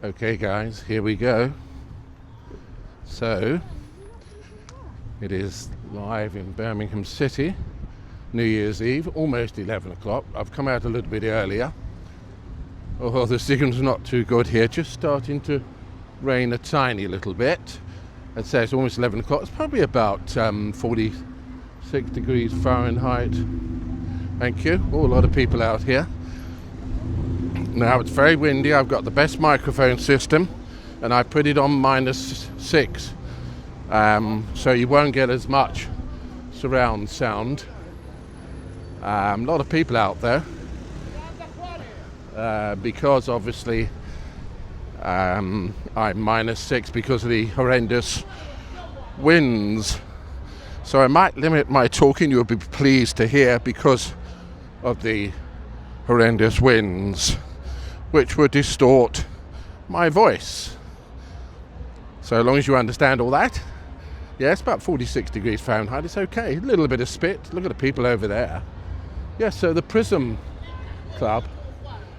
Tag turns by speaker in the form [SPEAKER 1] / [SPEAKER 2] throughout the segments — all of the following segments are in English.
[SPEAKER 1] Okay guys, here we go. So, it is live in Birmingham City, New Year's Eve, almost 11 o'clock. I've come out a little bit earlier. Oh, the signal's not too good here, just starting to rain a tiny little bit. I'd say it's almost 11 o'clock. It's probably about 46 degrees Fahrenheit. Thank you. Oh, a lot of people out here. Now it's very windy. I've got the best microphone system and I put it on -6, so you won't get as much surround sound. A lot of people out there because obviously I'm -6 because of the horrendous winds, so I might limit my talking. You'll be pleased to hear, because of the horrendous winds, which would distort my voice. So as long as you understand all that, yeah, it's about 46 degrees Fahrenheit, it's okay. A little bit of spit, look at the people over there. Yeah, so the Prism Club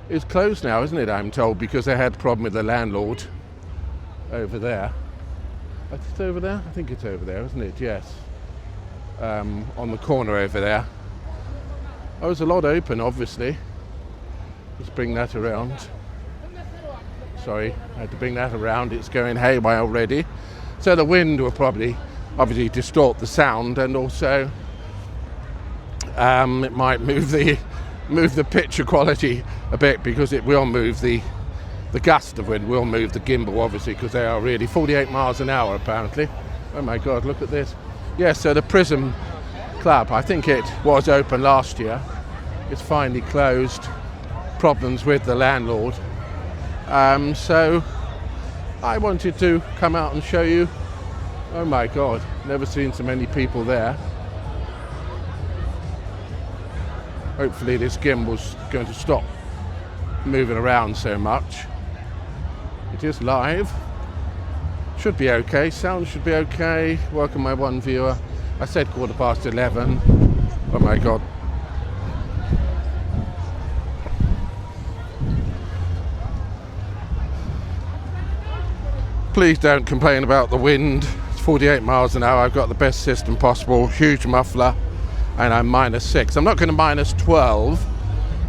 [SPEAKER 1] is closed now, isn't it, I'm told, because they had a problem with the landlord over there. It's over there? I think it's over there, isn't it? Yes. On the corner over there. Oh, there's a lot open, obviously. Let's bring that around. Sorry, I had to bring that around. It's going haywire already. So the wind will probably obviously distort the sound, and also it might move the picture quality a bit, because it will move the gust of wind will move the gimbal, obviously, because they are really 48 miles an hour apparently. Oh my God, look at this. Yeah, so the Prism Club, I think it was open last year. It's finally closed. Problems with the landlord. So I wanted to come out and show you. Oh my God, never seen so many people there. Hopefully this gimbal's going to stop moving around so much. It is live. Should be okay. Sound should be okay. Welcome my one viewer. I said 11:15. Oh my God. Please don't complain about the wind. It's 48 miles an hour. I've got the best system possible, huge muffler, and I'm -6. I'm not going to -12,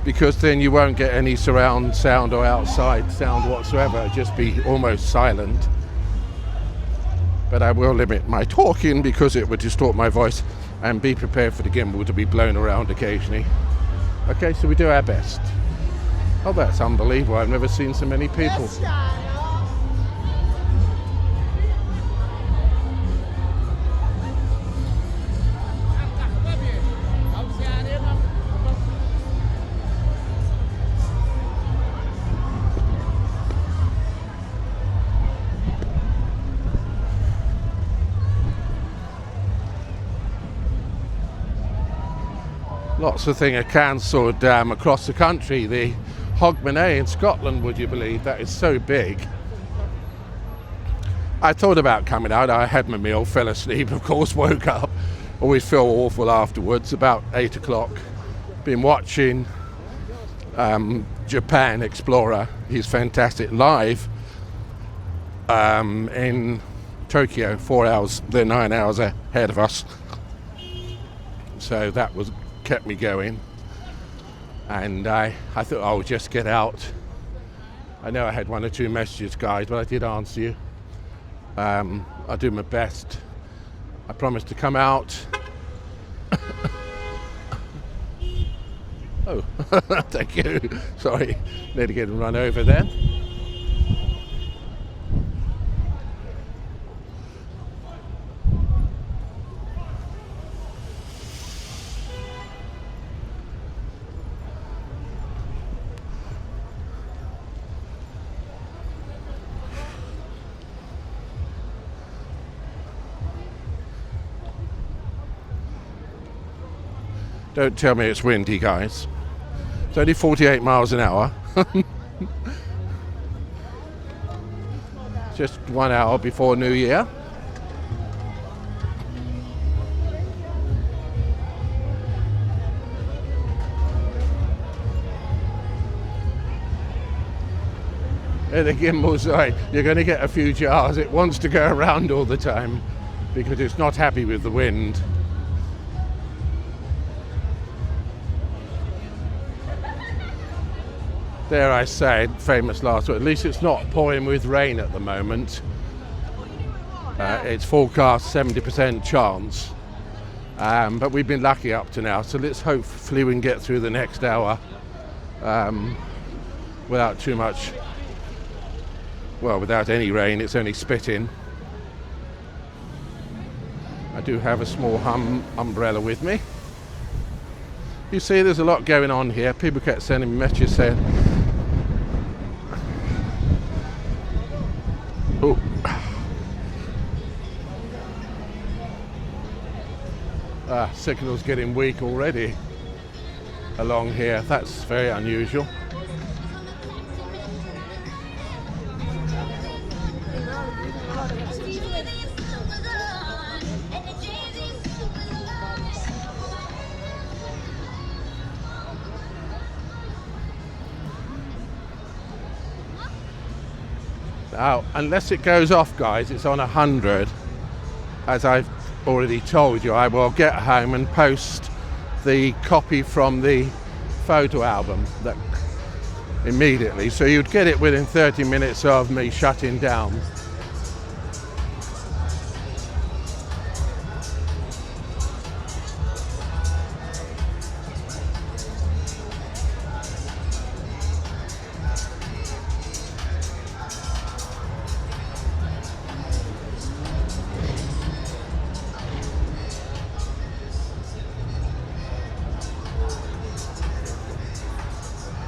[SPEAKER 1] because then you won't get any surround sound or outside sound whatsoever. It'll just be almost silent. But I will limit my talking because it would distort my voice, and be prepared for the gimbal to be blown around occasionally. Okay, so we do our best. Oh, that's unbelievable. I've never seen so many people. Lots of things are cancelled across the country. The Hogmanay in Scotland, would you believe? That is so big. I thought about coming out. I had my meal, fell asleep, of course, woke up. Always feel awful afterwards, about 8 o'clock. Been watching Japan Explorer. He's fantastic, live in Tokyo, 4 hours. They're 9 hours ahead of us. So that kept me going, and I thought I would just get out. I know I had 1 or 2 messages, guys, but I did answer you. I'll do my best. I promised to come out. Oh, thank you. Sorry, need to get and run over there. Don't tell me it's windy, guys. It's only 48 miles an hour. Just 1 hour before New Year. The gimbal's right. You're going to get a few jars. It wants to go around all the time because it's not happy with the wind. Dare I say, famous last word, at least it's not pouring with rain at the moment. It's forecast 70% chance. But we've been lucky up to now, so let's hopefully we can get through the next hour without too much, well, without any rain. It's only spitting. I do have a small umbrella with me. You see, there's a lot going on here. People kept sending me messages saying, oh, signal's getting weak already along here. That's very unusual. Now, unless it goes off, guys, it's on 100. As I've already told you, I will get home and post the copy from the photo album that immediately, so you'd get it within 30 minutes of me shutting down.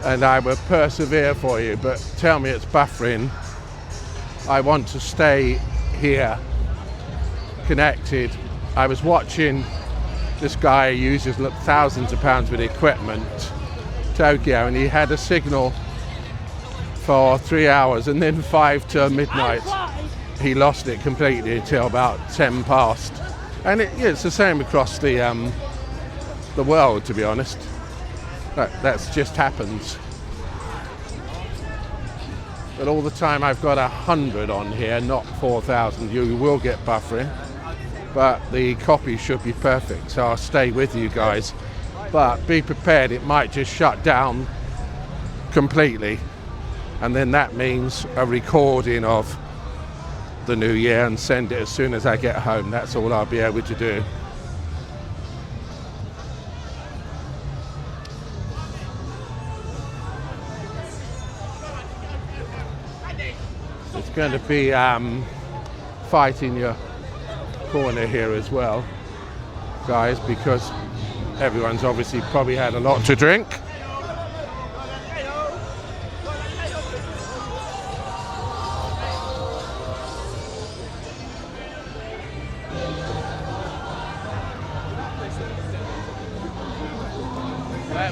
[SPEAKER 1] And I will persevere for you, but tell me it's buffering. I want to stay here connected. I was watching this guy who uses thousands of pounds with equipment, Tokyo, and he had a signal for 3 hours, and then 5 to midnight he lost it completely until about 10 past. And it's the same across the world, to be honest. That's just happens. But all the time I've got 100 on here, not 4,000. You will get buffering, but the copy should be perfect, so I'll stay with you guys. But be prepared, it might just shut down completely, and then that means a recording of the new year and send it as soon as I get home. That's all I'll be able to do. It's going to be fight in your corner here as well, guys, because everyone's obviously probably had a lot to drink.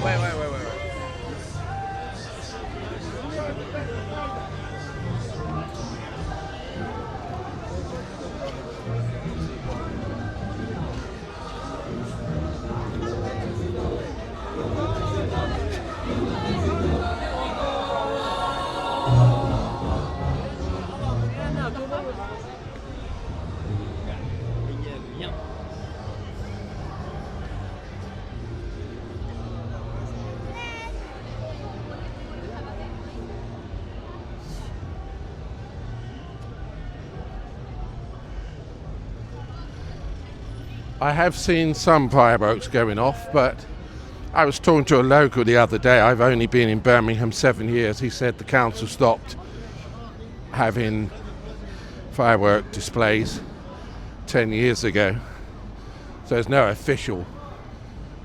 [SPEAKER 1] Wait. I have seen some fireworks going off, but I was talking to a local the other day. I've only been in Birmingham 7 years. He said the council stopped having firework displays 10 years ago. So there's no official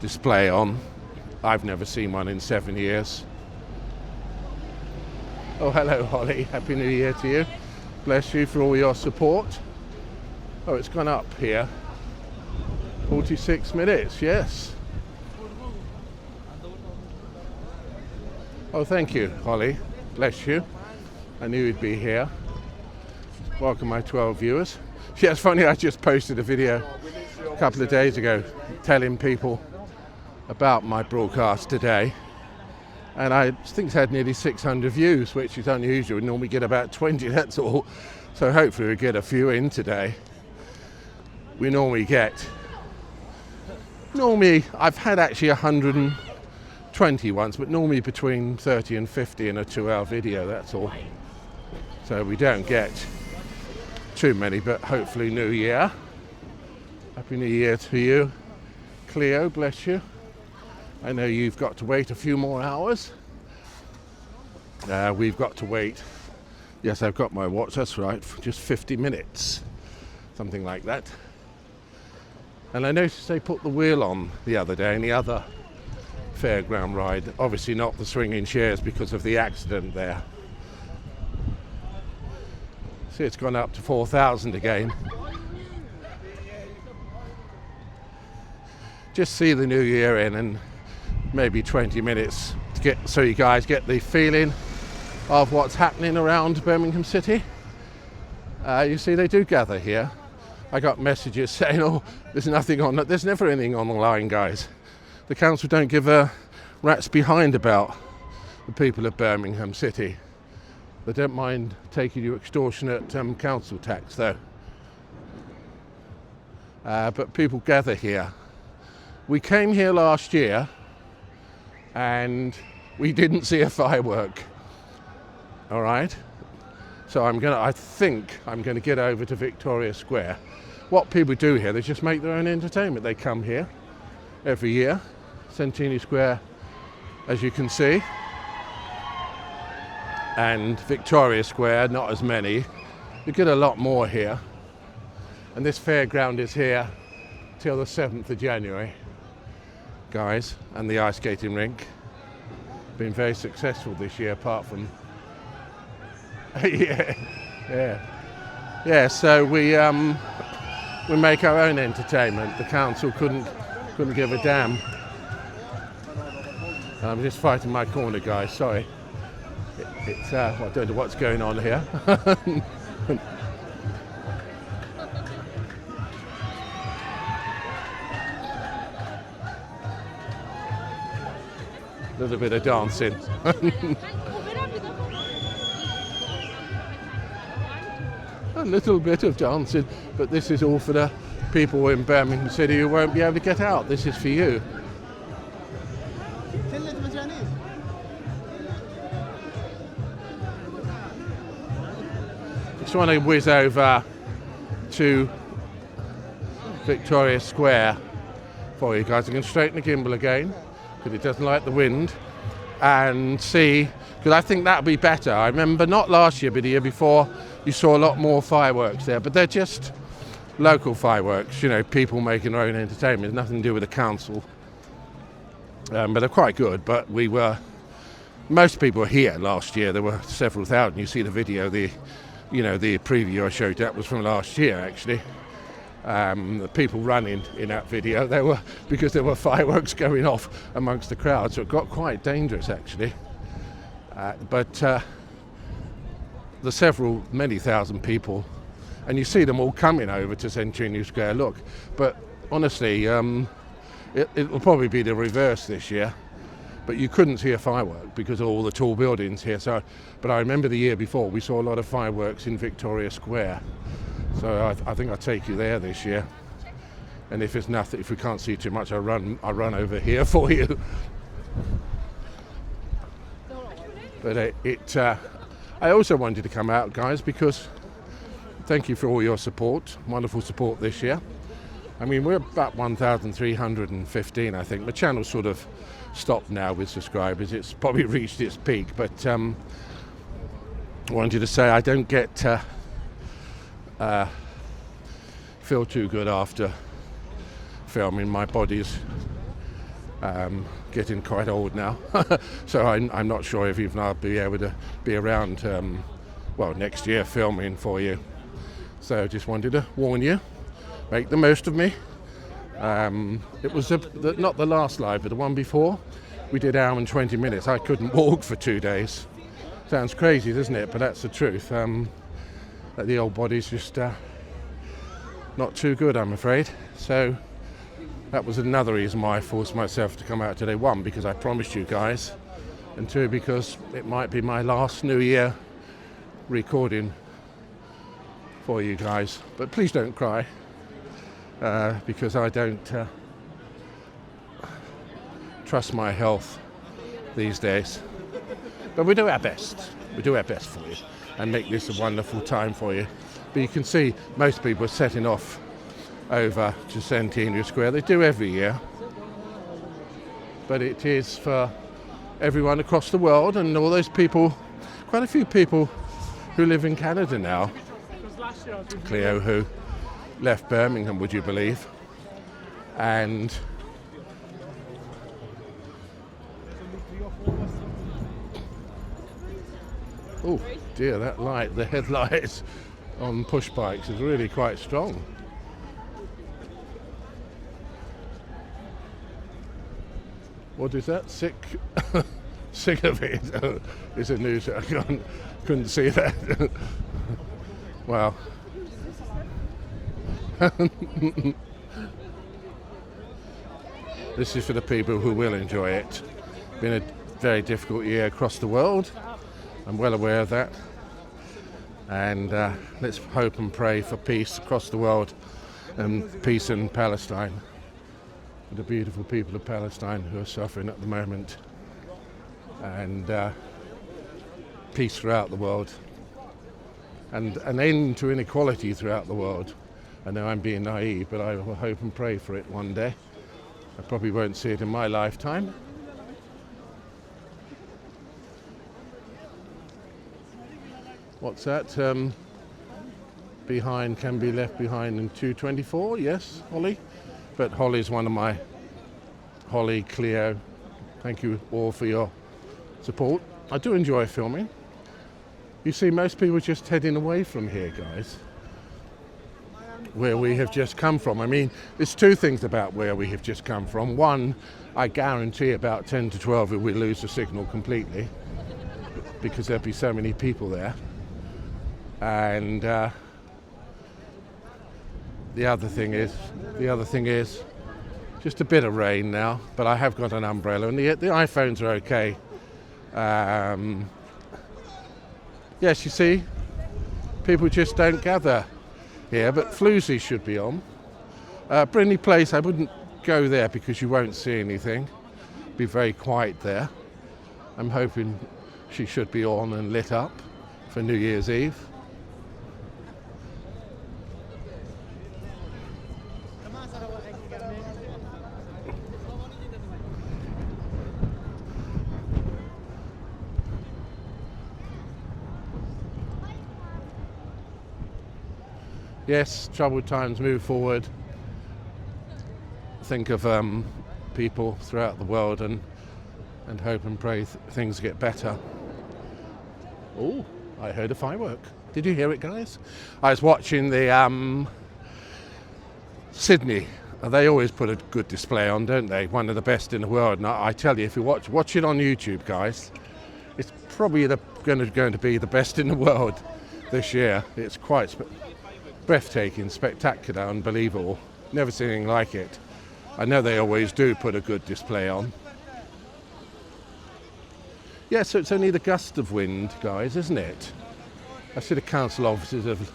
[SPEAKER 1] display on. I've never seen one in 7 years. Oh, hello, Holly. Happy New Year to you. Bless you for all your support. Oh, it's gone up here. 46 minutes, yes. Oh, thank you, Holly. Bless you. I knew you'd be here. Welcome, my 12 viewers. Yeah, it's funny, I just posted a video a couple of days ago telling people about my broadcast today. and I think it's had nearly 600 views, which is unusual. We normally get about 20, that's all. So hopefully we get a few in today. We normally I've had actually 120 once, but normally between 30 and 50 in a 2-hour video, that's all. So we don't get too many, but hopefully New Year. Happy New Year to you. Cleo, bless you. I know you've got to wait a few more hours. We've got to wait. Yes, I've got my watch, that's right, for just 50 minutes. Something like that. And I noticed they put the wheel on the other day in the other fairground ride. Obviously not the swinging chairs because of the accident there. See, it's gone up to 4,000 again. Just see the new year in and maybe 20 minutes to get, so you guys get the feeling of what's happening around Birmingham City. You see, they do gather here. I got messages saying, oh, there's nothing on, there's never anything on the line, guys. The council don't give a rat's behind about the people of Birmingham City. They don't mind taking you extortionate council tax, though. But people gather here. We came here last year and we didn't see a firework. All right? So I think I'm going to get over to Victoria Square. What people do here, they just make their own entertainment. They come here every year. Centenary Square, as you can see. And Victoria Square, not as many. You get a lot more here. And this fairground is here till the 7th of January, guys, and the ice skating rink. Been very successful this year, apart from yeah. So we make our own entertainment. The council couldn't give a damn. I'm just fighting my corner, guys. Sorry. I don't know what's going on here. A little bit of dancing. A little bit of dancing, but this is all for the people in Birmingham City who won't be able to get out. This is for you. Just want to whiz over to Victoria Square for you guys. I'm going to straighten the gimbal again because it doesn't like the wind, and see, because I think that'll be better. I remember not last year but the year before you saw a lot more fireworks there, but they're just local fireworks, you know, people making their own entertainment. It's nothing to do with the council, but they're quite good. But most people were here last year. There were several thousand. You see the video, the preview I showed, that was from last year actually. The people running in that video, because there were fireworks going off amongst the crowd, so it got quite dangerous actually. But the many thousand people, and you see them all coming over to Centenary Square. Look, but honestly, it will probably be the reverse this year. But you couldn't see a firework because of all the tall buildings here. But I remember the year before we saw a lot of fireworks in Victoria Square. So I think I'll take you there this year. And if we can't see too much, I'll run over here for you. But I also wanted to come out, guys, because thank you for all your support, wonderful support this year. I mean, we're about 1,315, I think. The channel's sort of stopped now with subscribers. It's probably reached its peak, but I wanted to say I don't get feel too good after filming. My body's getting quite old now, so I'm not sure if even I'll be able to be around next year filming for you. So just wanted to warn you, make the most of me. It was not the last live, but the one before. We did 1 hour and 20 minutes. I couldn't walk for 2 days. Sounds crazy, doesn't it? But that's the truth. That the old body's just not too good, I'm afraid. So that was another reason why I forced myself to come out today. One, because I promised you guys and 2 because it might be my last New Year recording for you guys. But please don't cry, because I don't trust my health these days. But we do our best. We do our best for you and make this a wonderful time for you. But you can see most people are setting off over to Centenary Square. They do every year. But it is for everyone across the world, and all those people, quite a few people who live in Canada now. Cleo, who left Birmingham, would you believe? And oh dear, that light, the headlights on push bikes is really quite strong. What is that? Sick of it is a news. I couldn't see that. Well, this is for the people who will enjoy it. Been a very difficult year across the world. I'm well aware of that. And let's hope and pray for peace across the world, and peace in Palestine. The beautiful people of Palestine who are suffering at the moment, and peace throughout the world, and an end to inequality throughout the world. I know I'm being naive, but I will hope and pray for it one day. I probably won't see it in my lifetime. What's that? Behind can be left behind in 224, yes, Holly? But Holly's one of my... Holly, Cleo, thank you all for your support. I do enjoy filming. You see, most people are just heading away from here, guys, where we have just come from. I mean, there's 2 things about where we have just come from. One, I guarantee about 10 to 12 we lose the signal completely, because there'll be so many people there. And the other thing is just a bit of rain now, but I have got an umbrella, and the iPhones are okay. Yes, you see, people just don't gather here, but Floozy should be on. Brindley Place, I wouldn't go there because you won't see anything. Be very quiet there. I'm hoping she should be on and lit up for New Year's Eve. Yes, troubled times move forward. Think of people throughout the world and hope and pray things get better. Oh, I heard a firework. Did you hear it, guys? I was watching the Sydney. They always put a good display on, don't they? One of the best in the world. And I tell you, if you watch it on YouTube, guys, it's probably going to be the best in the world this year. It's quite breathtaking, spectacular, unbelievable. Never seen anything like it. I know they always do put a good display on. Yeah, so it's only the gust of wind, guys, isn't it? I see the council officers have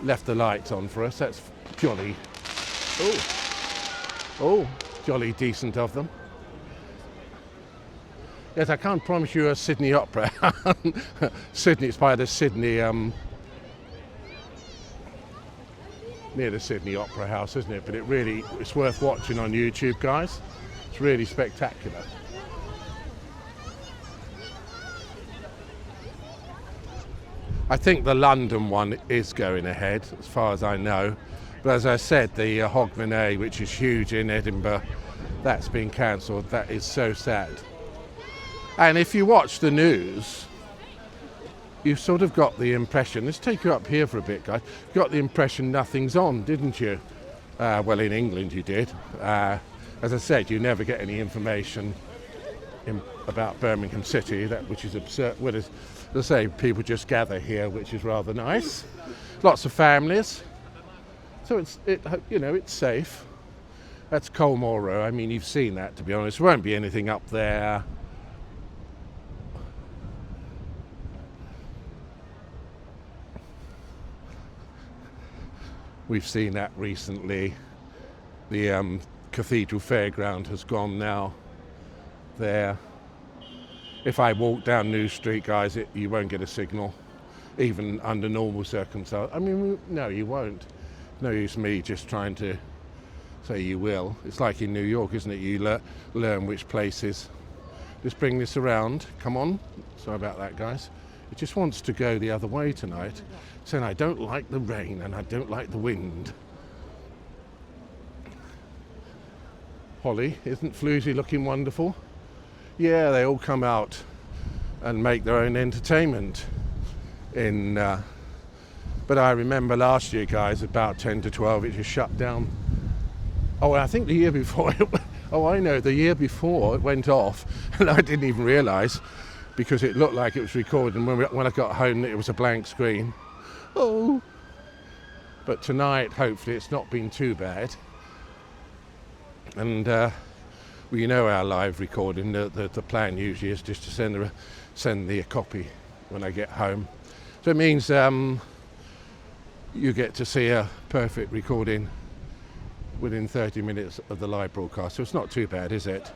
[SPEAKER 1] left the lights on for us. That's jolly. Oh, jolly decent of them. Yes, I can't promise you a Sydney opera. Sydney, it's by the Sydney... near the Sydney Opera House, isn't it? But it's worth watching on YouTube, guys. It's really spectacular. I think the London one is going ahead, as far as I know. But as I said, the Hogmanay, which is huge in Edinburgh, that's been cancelled. That is so sad. And if you watch the news, you sort of got the impression, let's take you up here for a bit, guys, you got the impression nothing's on, didn't you? Well, in England you did. As I said, you never get any information about Birmingham City, which is absurd. Well, as I say, people just gather here, which is rather nice. Lots of families. So it's safe. That's Colmore Row. I mean, you've seen that, to be honest. There won't be anything up there. We've seen that recently. The Cathedral Fairground has gone now there. If I walk down New Street, guys, you won't get a signal, even under normal circumstances. I mean, no, you won't. No use me just trying to say you will. It's like in New York, isn't it? You learn which places. Just bring this around. Come on. Sorry about that, guys. It just wants to go the other way tonight. Saying I don't like the rain and I don't like the wind. Holly, isn't Floozy looking wonderful? Yeah, they all come out and make their own entertainment. But I remember last year, guys, about 10 to 12, it just shut down. Oh, I think the year before, the year before it went off, and I didn't even realise, because it looked like it was recording. When I got home, it was a blank screen. Oh! But tonight, hopefully, it's not been too bad. And well, you know our live recording, the plan usually is just to send the copy when I get home. So it means you get to see a perfect recording within 30 minutes of the live broadcast. So it's not too bad, is it?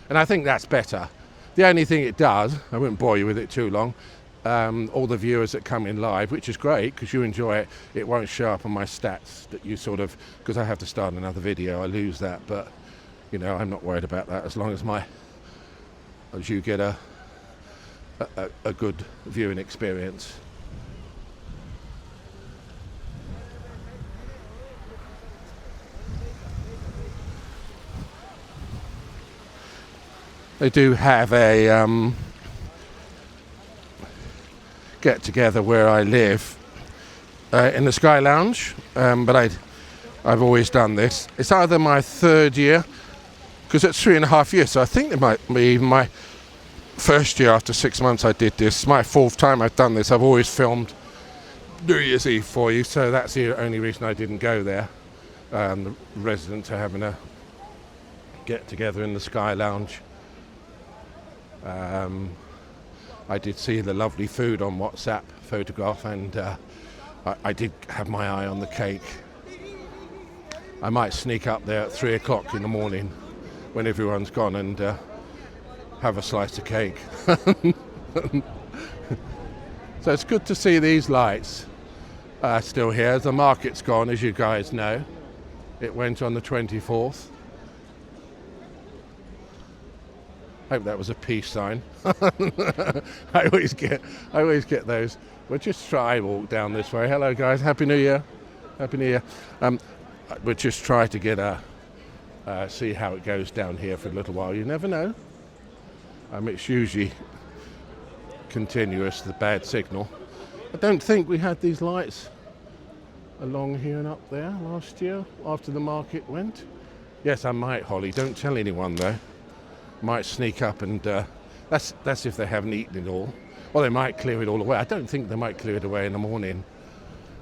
[SPEAKER 1] And I think that's better. The only thing it does, I won't bore you with it too long, all the viewers that come in live, which is great because you enjoy it, it won't show up on my stats that you sort of, because I have to start another video, I lose that. But you know, I'm not worried about that as long as you get a good viewing experience. They do have a get together where I live in the Sky Lounge, but I've always done this. It's either my third year, because it's 3.5 years, so I think it might be even my first year after 6 months I did this. It's my fourth time I've done this. I've always filmed New Year's Eve for you, so that's the only reason I didn't go there. The residents are having a get together in the Sky Lounge. I did see the lovely food on WhatsApp photograph, and I did have my eye on the cake. I might sneak up there at 3 o'clock in the morning when everyone's gone and have a slice of cake. So it's good to see these lights still here. The market's gone, as you guys know. It went on the 24th. Hope that was a peace sign. I always get those. We'll just try walk down this way. Hello guys, Happy New Year. Happy New Year. We'll just try to get see how it goes down here for a little while. You never know. It's usually continuous, the bad signal. I don't think we had these lights along here and up there last year after the market went. Yes, I might, Holly. Don't tell anyone though. Might sneak up and that's if they haven't eaten it all. Or they might clear it all away. I don't think they might clear it away in the morning.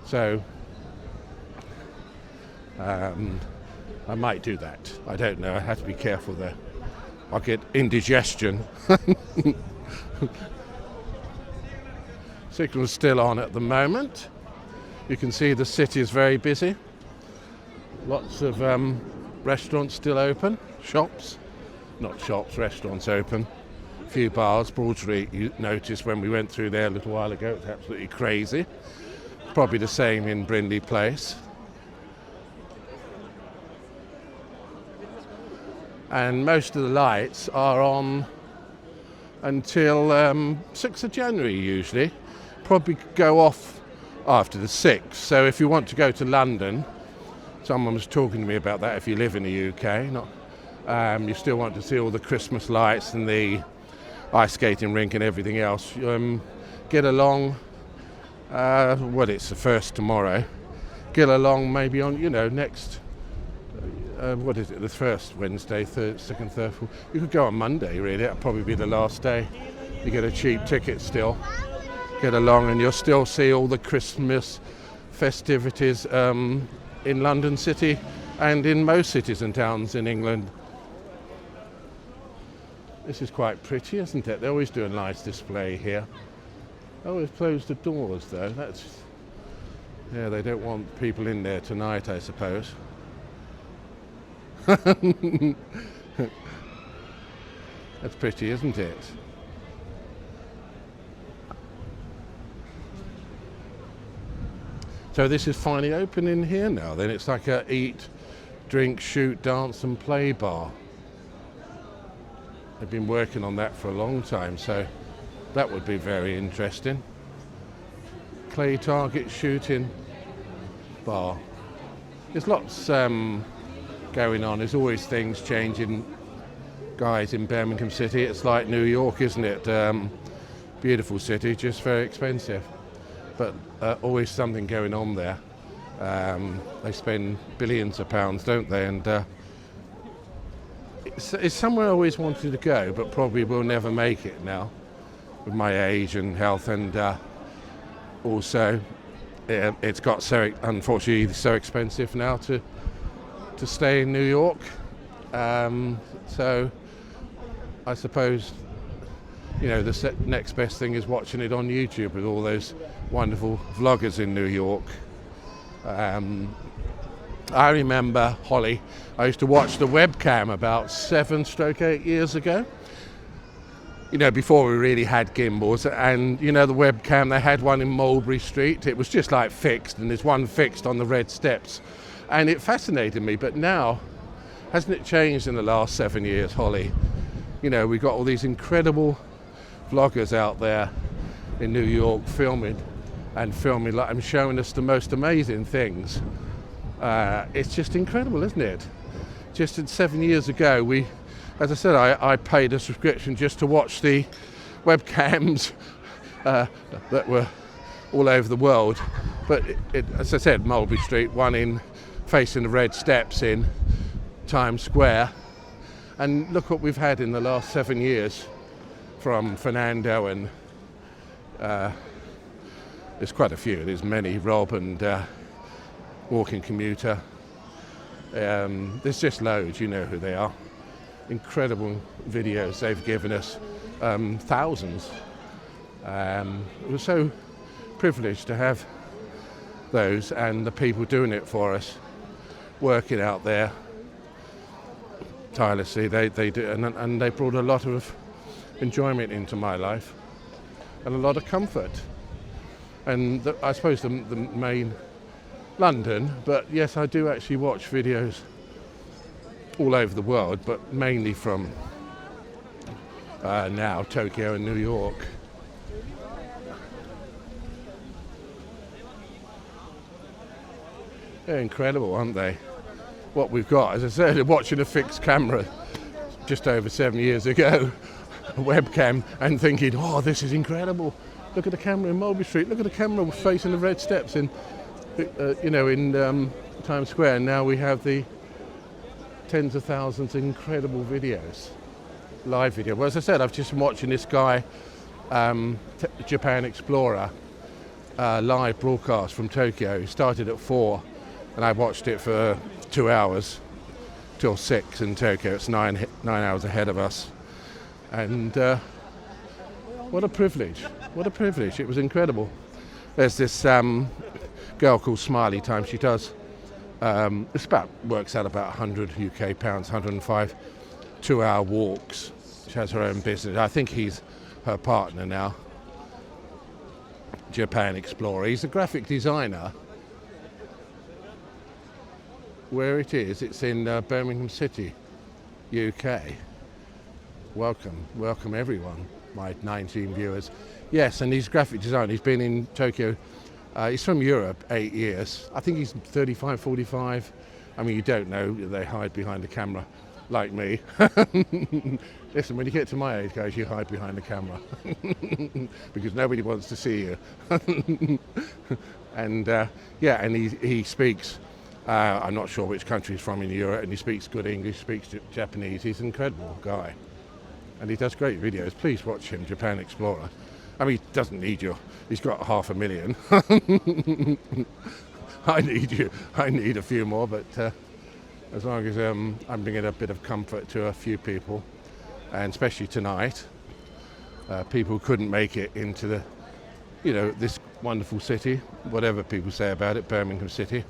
[SPEAKER 1] So I might do that. I don't know. I have to be careful there. I'll get indigestion. Signal's still on at the moment. You can see the city is very busy. Lots of restaurants still open. Shops. Not shops, restaurants open. A few bars. Broad Street, you noticed when we went through there a little while ago, it's absolutely crazy. Probably the same in Brindley Place. And most of the lights are on until 6th of January usually. Probably go off after the 6th. So if you want to go to London, someone was talking to me about that, if you live in the UK, you still want to see all the Christmas lights and the ice skating rink and everything else, get along, it's the 1st tomorrow, get along maybe on, next, the first Wednesday, second, third, fourth. You could go on Monday really, that'll probably be the last day. You get a cheap ticket still, get along and you'll still see all the Christmas festivities in London City and in most cities and towns in England. This is quite pretty, isn't it? They always do a nice display here. Oh, they've closed the doors though. Yeah, they don't want people in there tonight, I suppose. That's pretty, isn't it? So this is finally open in here now then. It's like a eat, drink, shoot, dance and play bar. They've been working on that for a long time, so that would be very interesting. Clay target shooting bar. There's lots going on. There's always things changing, guys, in Birmingham City. It's like New York, isn't it? Beautiful city, just very expensive. But always something going on there. They spend billions of pounds, don't they? And it's somewhere I always wanted to go, but probably will never make it now with my age and health, and also it's got so, unfortunately, so expensive now to stay in New York. So I suppose, you know, the next best thing is watching it on YouTube with all those wonderful vloggers in New York. I remember, Holly, I used to watch the webcam about 7-8 years ago. You know, before we really had gimbals, and you know the webcam, they had one in Mulberry Street. It was just like fixed, and there's one fixed on the red steps, and it fascinated me. But now, hasn't it changed in the last 7 years, Holly? You know, we've got all these incredible vloggers out there in New York filming like I'm showing us the most amazing things. It's just incredible, isn't it? Just 7 years ago, as I said, I paid a subscription just to watch the webcams that were all over the world. But as I said, Mulberry Street, one in facing the red steps in Times Square. And look what we've had in the last 7 years from Fernando and there's quite a few. There's many, Rob and Walking Commuter. There's just loads, you know who they are. Incredible videos they've given us, thousands. We're so privileged to have those and the people doing it for us, working out there tirelessly. They do, and they brought a lot of enjoyment into my life and a lot of comfort. And I suppose the main London, but yes, I do actually watch videos all over the world, but mainly from now Tokyo and New York. They're incredible, aren't they? What we've got, as I said, watching a fixed camera just over 7 years ago, a webcam, and thinking, oh, this is incredible. Look at the camera in Mulberry Street. Look at the camera facing the red steps in, in Times Square. And now we have the tens of thousands of incredible videos, live video. Well, as I said, I've just been watching this guy, Japan Explorer, live broadcast from Tokyo. He started at 4, and I watched it for 2 hours till 6 in Tokyo. It's 9 hours ahead of us, and what a privilege! What a privilege! It was incredible. There's this girl called Smiley Time. She does. Works out about 100 UK pounds, 105 2-hour walks. She has her own business. I think he's her partner now. Japan Explorer. He's a graphic designer. Where it is, it's in Birmingham City, UK. Welcome everyone, my 19 viewers. Yes, and he's a graphic designer. He's been in Tokyo. He's from Europe, 8 years. I think he's 35, 45. I mean, you don't know. They hide behind the camera, like me. Listen, when you get to my age, guys, you hide behind the camera because nobody wants to see you. And and he speaks. I'm not sure which country he's from in Europe, and he speaks good English, speaks Japanese. He's an incredible guy, and he does great videos. Please watch him, Japan Explorer. I mean, he doesn't need you. He's got 500,000. I need you. I need a few more, but as long as I'm bringing a bit of comfort to a few people, and especially tonight, people who couldn't make it into you know, this wonderful city, whatever people say about it, Birmingham City,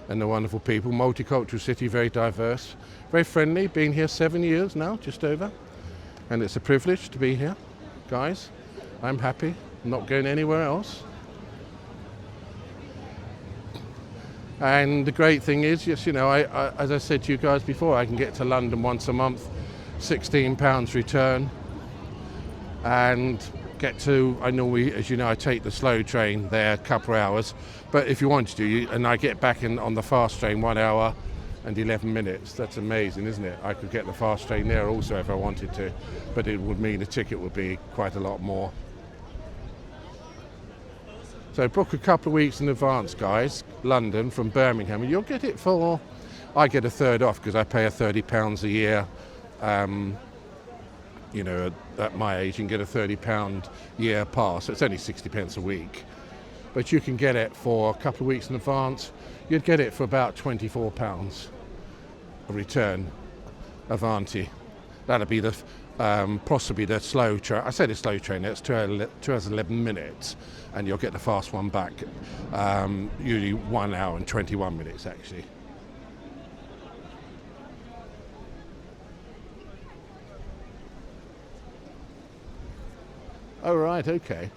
[SPEAKER 1] and the wonderful people, multicultural city, very diverse, very friendly, been here 7 years now, just over, and it's a privilege to be here, guys. I'm happy, not going anywhere else. And the great thing is, yes, you know, I as I said to you guys before, I can get to London once a month, £16 return, and get to, I normally, as you know, I take the slow train there a couple of hours, but if you wanted to, and I get back in on the fast train 1 hour and 11 minutes. That's amazing, isn't it? I could get the fast train there also if I wanted to, but it would mean the ticket would be quite a lot more. So book a couple of weeks in advance, guys, London from Birmingham, and you'll get it for, I get a third off because I pay a £30 a year. You know, at my age, you can get a £30 year pass. So it's only 60 pence a week. But you can get it for a couple of weeks in advance. You'd get it for about £24 a return, Avanti. That'll be the possibly the slow train. I said the slow train, it's 2 hours 11 minutes, and you'll get the fast one back, usually 1 hour and 21 minutes actually. Oh right, okay.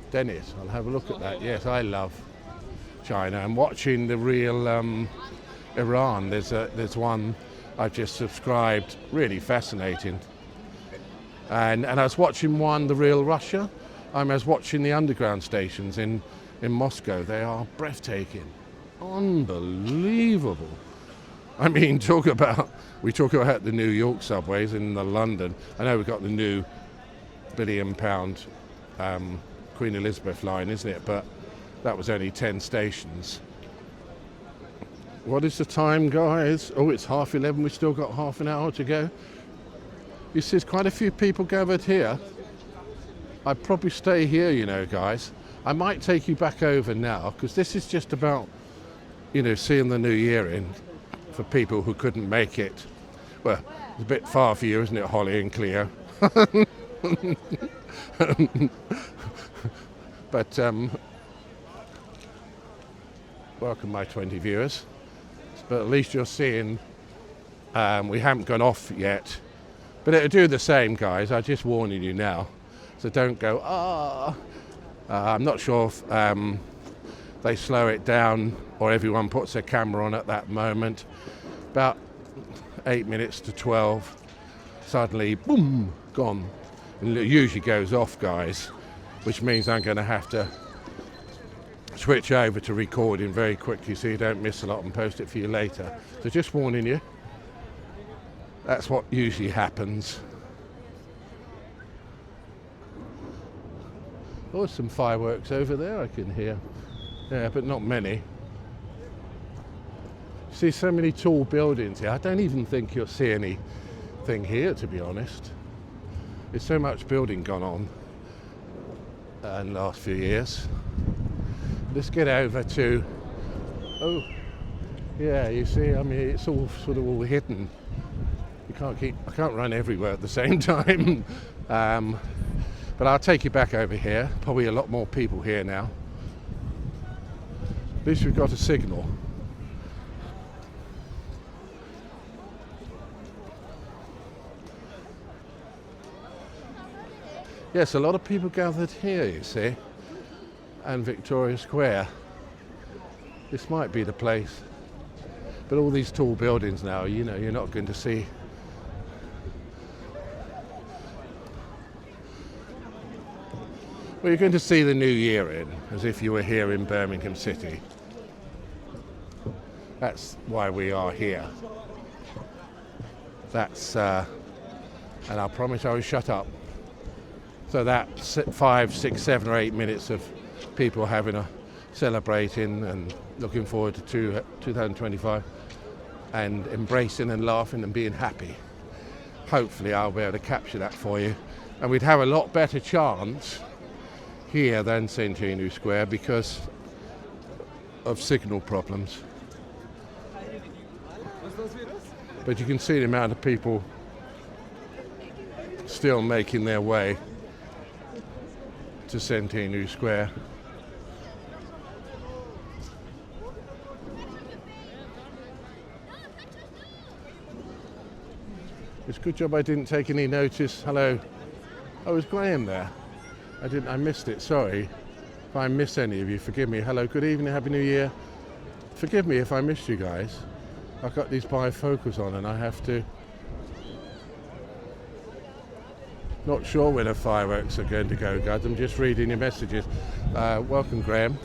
[SPEAKER 1] Dennis, I'll have a look at that. Yes, I love China. I'm watching the real Iran. There's one I've just subscribed, really fascinating. And I was watching one, the real Russia. I was watching the underground stations in Moscow. They are breathtaking, unbelievable. I mean, we talk about the New York subways in the London. I know we've got the new £1 billion Queen Elizabeth line, isn't it? But that was only 10 stations. What is the time, guys? Oh, it's 11:30. We've still got half an hour to go. You see, there's quite a few people gathered here. I'd probably stay here, you know, guys. I might take you back over now, because this is just about, you know, seeing the new year in for people who couldn't make it. Well, it's a bit far for you, isn't it, Holly and Cleo? But welcome my 20 viewers. But at least you're seeing we haven't gone off yet. But it'll do the same, guys. I'm just warning you now. So don't go, I'm not sure if they slow it down or everyone puts their camera on at that moment. About 8 minutes to 12, suddenly, boom, gone. And it usually goes off, guys, which means I'm going to have to switch over to recording very quickly so you don't miss a lot and post it for you later. So just warning you, that's what usually happens. Oh, some fireworks over there I can hear. Yeah, but not many. See so many tall buildings here. I don't even think you'll see anything here, to be honest. There's so much building gone on in the last few years. Let's get over to, oh, yeah, you see, I mean, it's all sort of all hidden. I can't run everywhere at the same time. But I'll take you back over here. Probably a lot more people here now. At least we've got a signal. Yes, a lot of people gathered here, you see, and Victoria Square. This might be the place. But all these tall buildings now, you know, you're not going to see. Well, you're going to see the new year in, as if you were here in Birmingham City. That's why we are here. That's, and I promise I will shut up. So that's 5, 6, 7 or 8 minutes of people having a celebrating and looking forward to 2025 and embracing and laughing and being happy. Hopefully I'll be able to capture that for you. And we'd have a lot better chance here than Centenary Square because of signal problems. But you can see the amount of people still making their way to Centenary Square. It's a good job I didn't take any notice. Hello. Oh, is Graham there? I missed it, sorry. If I miss any of you, forgive me. Hello, good evening, Happy New Year. Forgive me if I missed you guys. I've got these bifocals on and I have to... Not sure when the fireworks are going to go, guys. I'm just reading your messages. Welcome, Graham.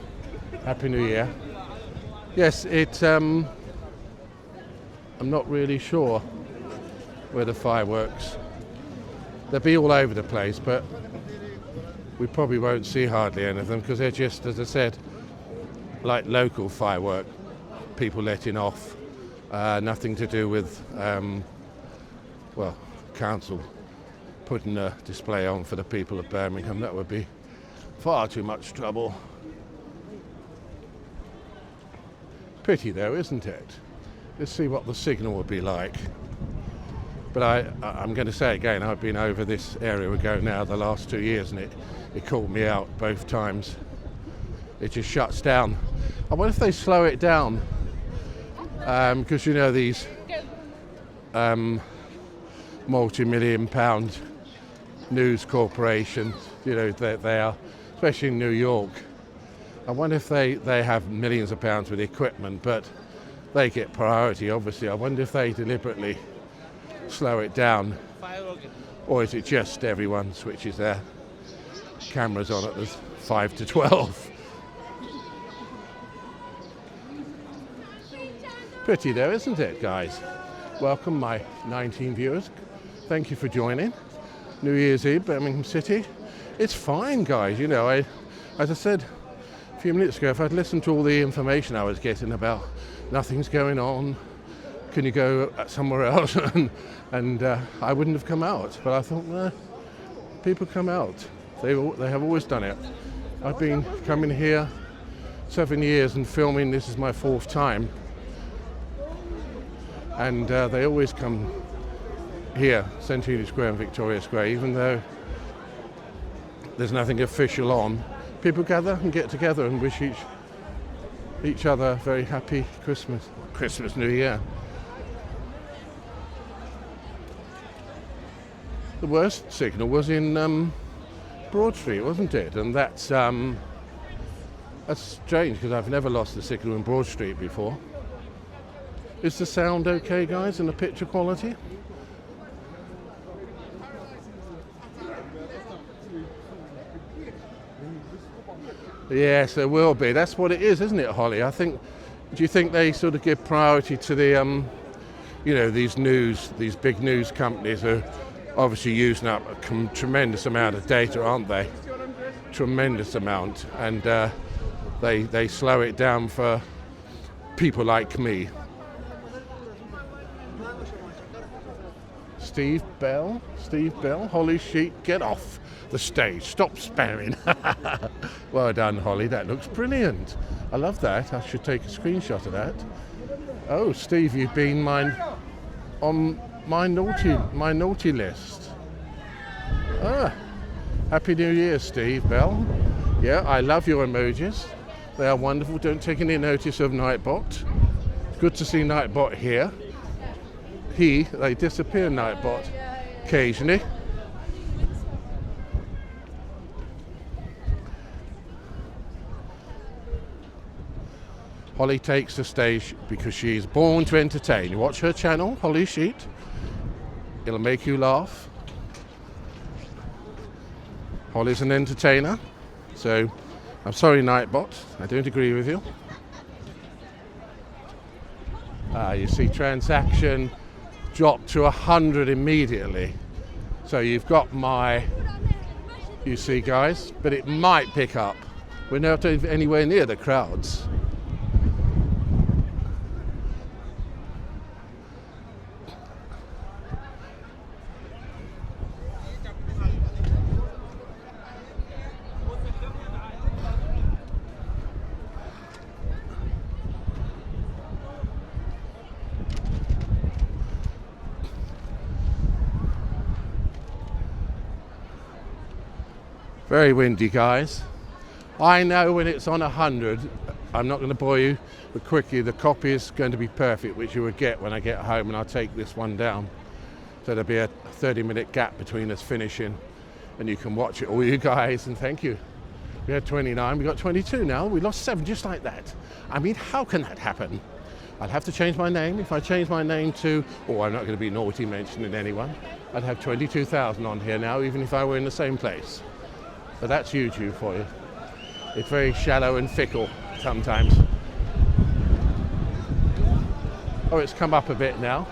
[SPEAKER 1] Happy New Year. Yes, I'm not really sure where the fireworks... They'll be all over the place, but we probably won't see hardly any of them because they're just, as I said, like local firework, people letting off. Nothing to do with, council putting a display on for the people of Birmingham. That would be far too much trouble. Pity though, isn't it? Let's see what the signal would be like. But I'm going to say again, I've been over this area ago now the last 2 years and it caught me out both times. It just shuts down. I wonder if they slow it down because you know these multi-million pound news corporations, you know, they are, especially in New York. I wonder if they have millions of pounds with equipment, but they get priority, obviously. I wonder if they deliberately slow it down, or is it just everyone switches their cameras on at the 5 to 12? Pretty though, isn't it, guys? Welcome, my 19 viewers. Thank you for joining. New Year's Eve, Birmingham City. It's fine, guys. You know, as I said a few minutes ago, if I'd listened to all the information I was getting about nothing's going on, can you go somewhere else, and I wouldn't have come out. But I thought, nah, people come out. They have always done it. I've been coming here 7 years and filming. This is my 4th time. And they always come here, Centenary Square and Victoria Square, even though there's nothing official on. People gather and get together and wish each other a very happy Christmas, New Year. The worst signal was in Broad Street, wasn't it? And that's strange because I've never lost the signal in Broad Street before. Is the sound okay, guys, and the picture quality? Yes, there will be. That's what it is, isn't it, Holly? I think. Do you think they sort of give priority to the, you know, these big news companies are obviously using up a tremendous amount of data, aren't they? Tremendous amount, and they slow it down for people like me. Steve Bell, Holly Sheet, get off the stage, stop spamming. Well done, Holly, that looks brilliant. I love that. I should take a screenshot of that. Oh, Steve, you've been on my naughty list. Happy New Year, Steve Bell. Yeah, I love your emojis. They are wonderful. Don't take any notice of Nightbot. Good to see Nightbot here. They disappear, Nightbot, occasionally. Holly takes the stage because she is born to entertain. You watch her channel, Holly Sheet. It'll make you laugh. Holly's an entertainer. So, I'm sorry, Nightbot. I don't agree with you. You see transaction dropped to 100 immediately. So you've got you see, guys, but it might pick up. We're not anywhere near the crowds. Very windy, guys. I know when it's on 100, I'm not going to bore you, but quickly the copy is going to be perfect, which you will get when I get home and I'll take this one down. So there'll be a 30-minute gap between us finishing, and you can watch it, all you guys, and thank you. We had 29, we got 22 now. We lost 7 just like that. I mean, how can that happen? I'd have to change my name. If I change my name to, I'm not going to be naughty mentioning anyone, I'd have 22,000 on here now, even if I were in the same place. But that's YouTube for you. It's very shallow and fickle sometimes. Oh, it's come up a bit now.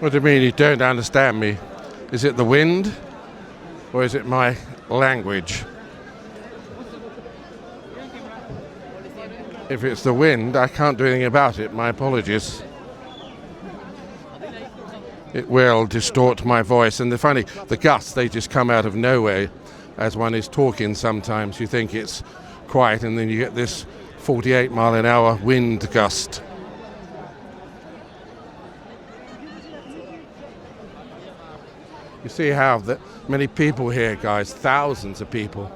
[SPEAKER 1] What do you mean you don't understand me? Is it the wind or is it my language? If it's the wind, I can't do anything about it. My apologies. It will distort my voice. And the gusts, they just come out of nowhere as one is talking sometimes. You think it's quiet and then you get this 48-mile-an-hour wind gust. You see how many people here, guys, thousands of people.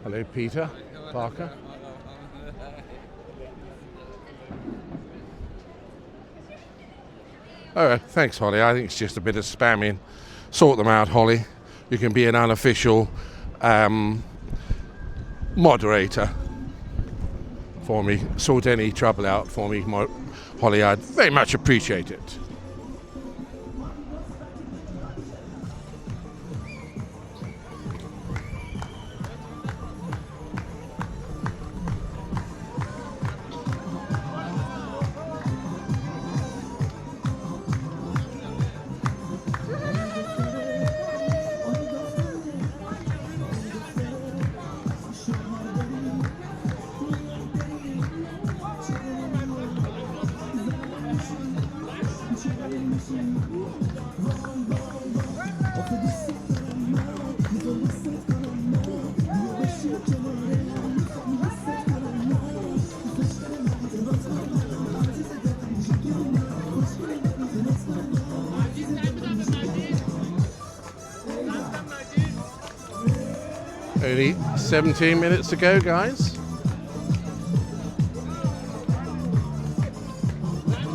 [SPEAKER 1] Hello, Peter Parker. Oh, thanks, Holly. I think it's just a bit of spamming. Sort them out, Holly. You can be an unofficial moderator for me. Sort any trouble out for me, Holly. I'd very much appreciate it. Only 17 minutes to go, guys.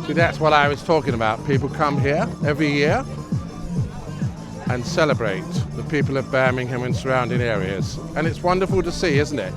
[SPEAKER 1] See, that's what I was talking about. People come here every year and celebrate the people of Birmingham and surrounding areas. And it's wonderful to see, isn't it?